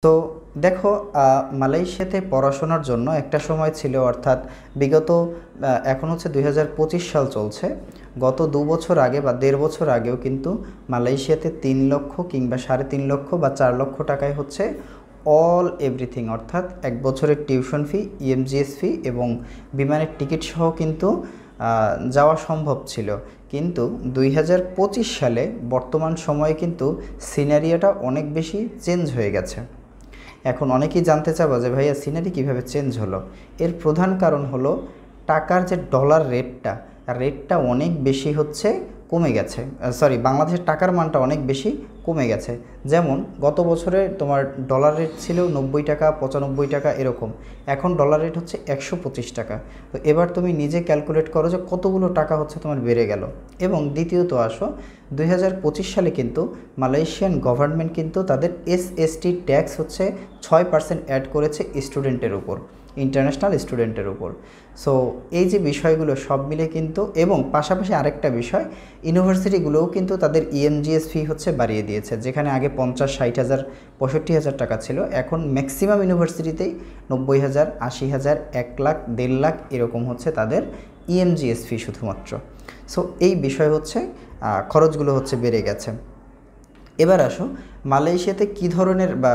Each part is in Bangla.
তো দেখো, মালয়েশিয়াতে পড়াশোনার জন্য একটা সময় ছিল, অর্থাৎ বিগত এখন হচ্ছে 2025 সাল চলছে। গত 2 বছর আগে বা 1.5 বছর আগেও কিন্তু মালয়েশিয়াতে 3 লক্ষ কিংবা 3.5 লক্ষ বা 4 লক্ষ টাকায় হচ্ছে অল এভরিথিং, অর্থাৎ 1 বছরের টিউশন ফি, ইএমজিএস ফি এবং বিমানের টিকিট সহ কিন্তু যাওয়া সম্ভব ছিল। কিন্তু 2025 সালে বর্তমান সময়ে কিন্তু সিনারিওটা অনেক বেশি চেঞ্জ হয়ে গেছে। এখন অনেকেই জানতে চাবো যে ভাইয়া সিনারি কীভাবে চেঞ্জ হলো। এর প্রধান কারণ হলো টাকার যে ডলার রেটটা অনেক বেশি হচ্ছে কমে গেছে। বাংলাদেশের টাকার মানটা অনেক বেশি কমে গেছে। যেমন গত বছরে তোমার ডলার রেট ছিল 90 টাকা, 95 টাকা এরকম, এখন ডলার রেট হচ্ছে 125 টাকা। তো এবার তুমি নিজে ক্যালকুলেট করো যে কতগুলো টাকা হচ্ছে তোমার বেড়ে গেল। এবং দ্বিতীয়ত আসো, 2025 সালে কিন্তু মালয়েশিয়ান গভর্নমেন্ট কিন্তু তাদের এসএসটি ট্যাক্স হচ্ছে 6% অ্যাড করেছে স্টুডেন্টের উপর, ইন্টারন্যাশনাল স্টুডেন্টের উপর। সো এই যে বিষয়গুলো সব মিলে কিন্তু, এবং পাশাপাশি আরেকটা বিষয়, ইউনিভার্সিটিগুলোও কিন্তু তাদের ইএমজিএস ফি হচ্ছে বাড়িয়ে দিয়েছে। যেখানে আগে 50-60 হাজার 65 হাজার টাকা ছিল, এখন ম্যাক্সিমাম ইউনিভার্সিটিতেই 90 হাজার, 80 হাজার, 1 লাখ, 1.5 লাখ এরকম হচ্ছে তাদের ইএমজিএস ফি শুধুমাত্র। সো এই বিষয় হচ্ছে খরচগুলো হচ্ছে বেড়ে গেছে। এবার আসো, মালয়েশিয়াতে কী ধরনের বা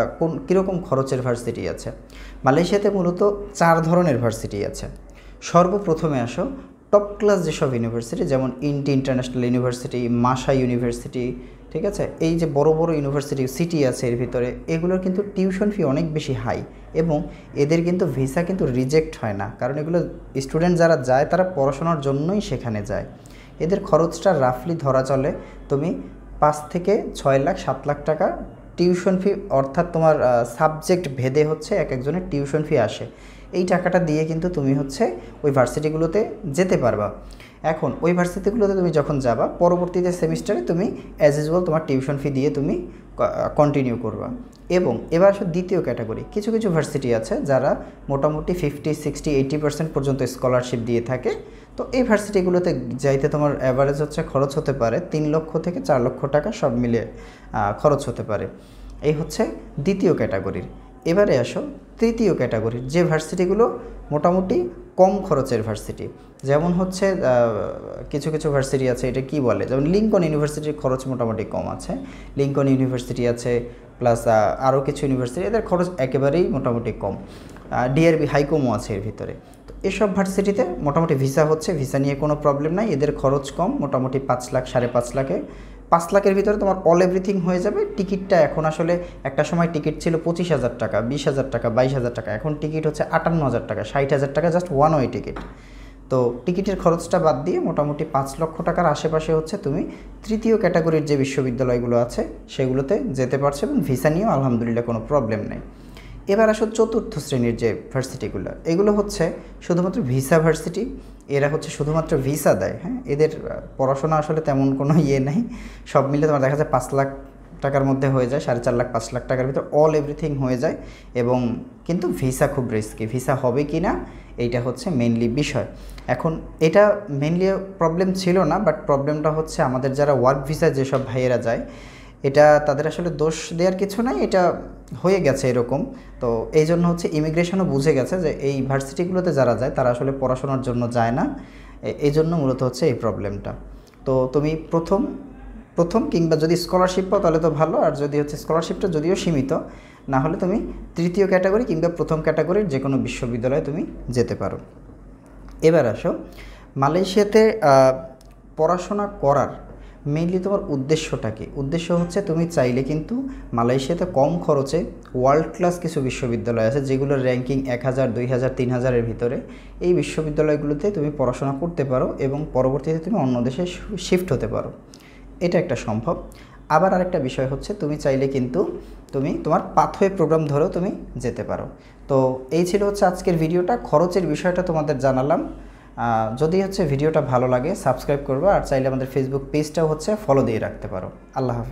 কীরকম খরচের ভার্সিটি আছে। মালয়েশিয়াতে মূলত 4 ধরনের ভার্সিটি আছে। সর্বপ্রথমে আসো, টপ ক্লাস যেসব ইউনিভার্সিটি, যেমন ইন্টারন্যাশনাল ইউনিভার্সিটি, মাসা ইউনিভার্সিটি, ঠিক আছে, এই যে বড় বড় ইউনিভার্সিটি সিটি আছে এর ভিতরে, এগুলোর কিন্তু টিউশন ফি অনেক বেশি হাই, এবং এদের কিন্তু ভিসা কিন্তু রিজেক্ট হয় না, কারণ এগুলো স্টুডেন্ট যারা যায় তারা পড়াশোনার জন্যই সেখানে যায়। এদের খরচটা রাফলি ধরা চলে তুমি 5 থেকে 6 লাখ 7 লাখ টাকা টিউশন ফি, অর্থাৎ তোমার সাবজেক্ট ভেদে হচ্ছে এক একজনের টিউশন ফি আসে। এই টাকাটা দিয়ে কিন্তু তুমি হচ্ছে ওই ভার্সিটিগুলোতে যেতে পারবা। এখন ওই ভার্সিটিগুলোতে তুমি যখন যাবা, পরবর্তীতে সেমিস্টারে তুমি অ্যাজ ইউজুয়াল তোমার টিউশন ফি দিয়ে তুমি কন্টিনিউ করবা। এবং এবার আসলে দ্বিতীয় ক্যাটাগরি, কিছু কিছু ভার্সিটি আছে যারা মোটামুটি 50, 60, 80% পর্যন্ত স্কলারশিপ দিয়ে থাকে। তো এই ভার্সিটিগুলোতে যাইতে তোমার অ্যাভারেজ হচ্ছে খরচ হতে পারে 3 লক্ষ থেকে 4 লক্ষ টাকা সব মিলিয়ে খরচ হতে পারে। এই হচ্ছে দ্বিতীয় ক্যাটাগরির। এবারে আসো তৃতীয় ক্যাটাগরির, যে ভার্সিটিগুলো মোটামুটি কম খরচের ভার্সিটি। যেমন হচ্ছে কিছু কিছু ভার্সিটি আছে, এটা কি বলে, যেমন লিঙ্কন ইউনিভার্সিটির খরচ মোটামুটি কম আছে, লিঙ্কন ইউনিভার্সিটি আছে, প্লাস আরও কিছু ইউনিভার্সিটি, এদের খরচ একেবারেই মোটামুটি কম। ডিআরবি হাইকোমও আছে এর ভিতরে। তো এসব ভার্সিটিতে মোটামুটি ভিসা হচ্ছে, ভিসা নিয়ে কোনো প্রবলেম নাই, এদের খরচ কম, মোটামুটি 5 লাখ, 5.5 লাখে, 5 লাখের ভিতরে তোমার অল এভরিথিং হয়ে যাবে। টিকিটটা এখন আসলে, একটা সময় টিকিট ছিল 25,000 টাকা, 20,000 টাকা, 22,000 টাকা, এখন টিকিট হচ্ছে 58,000 টাকা, 60,000 টাকা জাস্ট ওয়ান ওয়ে টিকিট। তো টিকিটের খরচটা বাদ দিয়ে মোটামুটি 5 লক্ষ টাকার আশেপাশে হচ্ছে তুমি তৃতীয় ক্যাটাগরির যে বিশ্ববিদ্যালয়গুলো আছে সেগুলোতে যেতে পারছো, এবং ভিসা নিয়েও আলহামদুলিল্লাহ কোনো প্রবলেম নেই। এবার আসো চতুর্থ শ্রেণীর যে ভার্সিটিগুলো, এগুলো হচ্ছে শুধুমাত্র ভিসা ভার্সিটি। এরা হচ্ছে শুধুমাত্র ভিসা দেয়, হ্যাঁ, এদের পড়াশোনা আসলে তেমন কোনো নেই। সব মিলে তোমার দেখা যায় 5 লাখ টাকার মধ্যে হয়ে যায়, 4.5 লাখ 5 লাখ টাকার ভিতরে অল এভরিথিং হয়ে যায়। এবং কিন্তু ভিসা খুব রিস্কি, ভিসা হবে কি না এইটা হচ্ছে মেনলি বিষয়। এখন এটা মেনলি প্রবলেম ছিল না, বাট প্রবলেমটা হচ্ছে আমাদের যারা ওয়ার্ক ভিসা যেসব ভাইয়েরা যায়, এটা তাদের আসলে দোষ দেওয়ার কিছু নাই, এটা হয়ে গেছে এরকম। তো এই জন্য হচ্ছে ইমিগ্রেশনও বুঝে গেছে যে এই ভার্সিটিগুলোতে যারা যায় তারা আসলে পড়াশোনার জন্য যায় না, এই জন্য মূলত হচ্ছে এই প্রবলেমটা। তো তুমি প্রথম কিংবা যদি স্কলারশিপ পাও তাহলে তো ভালো, আর যদি হচ্ছে স্কলারশিপটা যদিও সীমিত, না হলে তুমি তৃতীয় ক্যাটাগরি কিংবা প্রথম ক্যাটাগরির যে কোনো বিশ্ববিদ্যালয়ে তুমি যেতে পারো। এবার আসো, মালয়েশিয়াতে পড়াশোনা করার মেইনলি তোমার উদ্দেশ্যটা কী? উদ্দেশ্য হচ্ছে তুমি চাইলে কিন্তু মালয়েশিয়াতে কম খরচে ওয়ার্ল্ড ক্লাস কিছু বিশ্ববিদ্যালয় আছে যেগুলোর র্যাঙ্কিং 1000, 2000, 3000-এর ভিতরে, এই বিশ্ববিদ্যালয়গুলোতে তুমি পড়াশোনা করতে পারো এবং পরবর্তীতে তুমি অন্য দেশে শিফট হতে পারো, এটা একটা সম্ভব। আবার আরেকটা বিষয় হচ্ছে তুমি চাইলে কিন্তু তুমি তোমার পাথওয়ে প্রোগ্রাম ধরেও তুমি যেতে পারো। তো এই ছিল হচ্ছে আজকের ভিডিওটা, খরচের বিষয়টা তোমাদের জানালাম। যদি হচ্ছে ভিডিওটা ভালো লাগে সাবস্ক্রাইব করবে, আর চাইলে আমাদের ফেসবুক পেজটাও হচ্ছে ফলো দিয়ে রাখতে পারো। আল্লাহ হাফেজ।